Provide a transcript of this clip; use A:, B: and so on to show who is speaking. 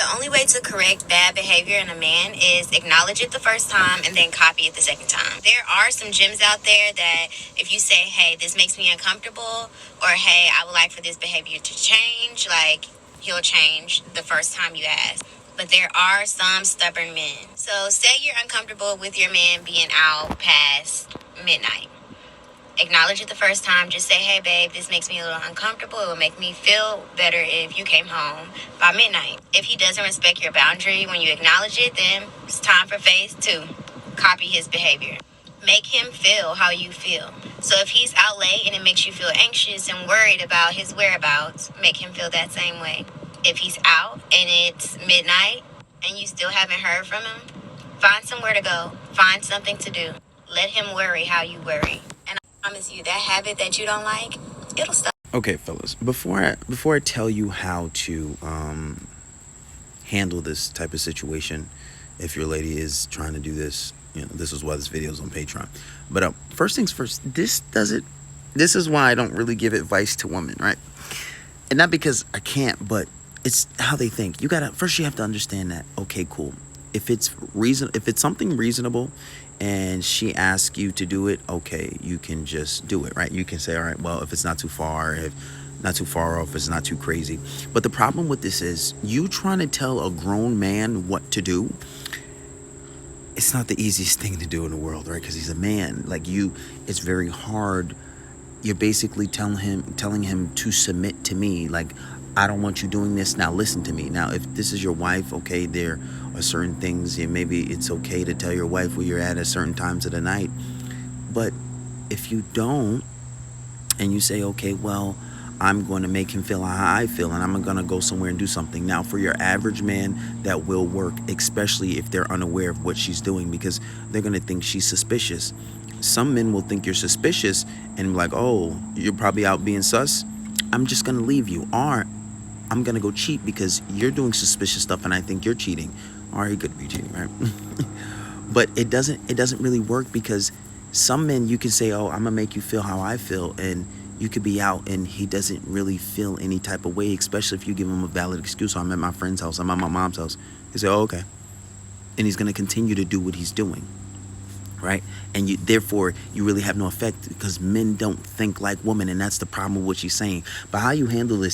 A: The only way to correct bad behavior in a man is acknowledge it the first time and then copy it the second time. There are some gems out there that if you say, hey, this makes me uncomfortable, or hey, I would like for this behavior to change, like he'll change the first time you ask. But there are some stubborn men. So say you're uncomfortable with your man being out past midnight. Acknowledge it the first time. Just say, hey, babe, this makes me a little uncomfortable. It would make me feel better if you came home by midnight. If he doesn't respect your boundary when you acknowledge it, then it's time for phase 2. Copy his behavior. Make him feel how you feel. So if he's out late and it makes you feel anxious and worried about his whereabouts, make him feel that same way. If he's out and it's midnight and you still haven't heard from him, find somewhere to go. Find something to do. Let him worry how you worry. And I promise you, that habit that you don't like, it'll stop.
B: Okay, fellas, before I tell you how to handle this type of situation, if your lady is trying to do this, this is why this video is on Patreon. But first things first, this is why I don't really give advice to women, right? And not because I can't, but it's how they think. You have to understand that, okay, cool. If it's something reasonable and she asks you to do it, okay, you can just do it, right? You can say, all right, well, if it's not too far, if not too far off, it's not too crazy. But the problem with this is you trying to tell a grown man what to do. It's not the easiest thing to do in the world, right? Because he's a man. It's very hard. You're basically telling him to submit to me. Like, I don't want you doing this. Now listen to me. Now, if this is your wife, okay, there are certain things, and maybe it's okay to tell your wife where you're at certain times of the night. But if you don't, and you say, okay, well, I'm going to make him feel how I feel, and I'm going to go somewhere and do something. Now, for your average man, that will work, especially if they're unaware of what she's doing, because they're going to think she's suspicious. Some men will think you're suspicious and be like, oh, you're probably out being sus. I'm just going to leave you. Or I'm going to go cheat because you're doing suspicious stuff and I think you're cheating. Or he could be cheating, right? But it doesn't really work, because some men, you can say, oh, I'm going to make you feel how I feel, and you could be out and he doesn't really feel any type of way, especially if you give him a valid excuse. So I'm at my friend's house, I'm at my mom's house. He say, oh, okay. And he's going to continue to do what he's doing, right? And therefore, you really have no effect, because men don't think like women, and that's the problem with what she's saying. But how you handle this